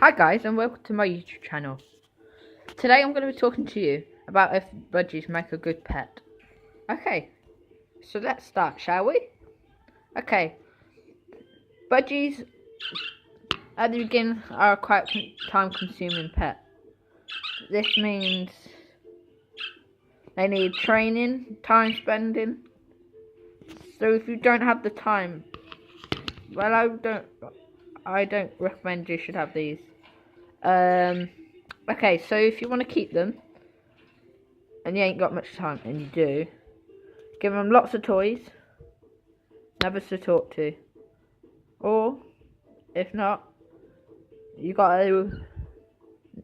Hi guys and welcome to my YouTube channel. Today I'm going to be talking to you about if budgies make a good pet. Okay, so let's start, shall we? Okay, budgies at the beginning are a quite time consuming pet. This means they need training, time spending. So if you don't have the time, well, I don't recommend you should have these. Okay, so if you want to keep them and you ain't got much time, and you do, give them lots of toys, never to talk to, or if not, you gotta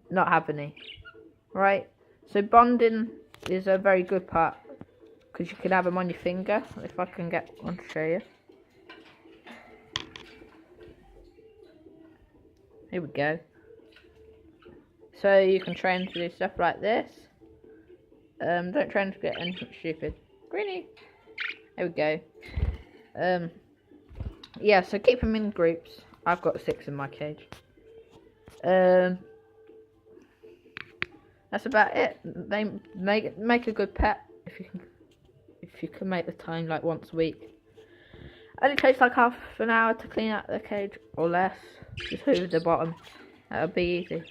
not have any, right? So bonding is a very good part because you can have them on your finger. If I can get one to show you. Here we go. So you can train to do stuff like this. Don't train to get anything stupid. Greenie. There we go. Yeah, so keep them in groups. I've got 6 in my cage. That's about it. They make a good pet if you can make the time like once a week. Only takes like half an hour to clean out the cage or less. Just hoover the bottom. That'll be easy.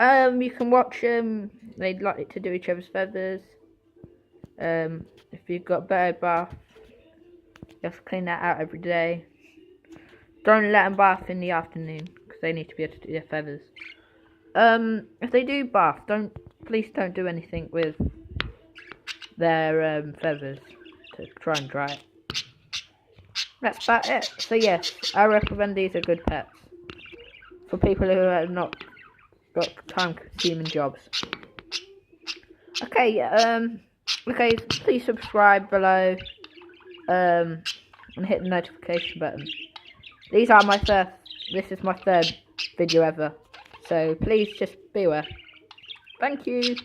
You can watch them. They'd like to do each other's feathers. If you've got better bath, you have to clean that out every day. Don't let them bath in the afternoon because they need to be able to do their feathers. If they do bath, please don't do anything with their feathers to try and dry it. That's about it. So yes, I recommend these are good pets for people who have not got time-consuming jobs. Okay, okay, please subscribe below, and hit the notification button. This is my third video ever, so please just beware. Thank you.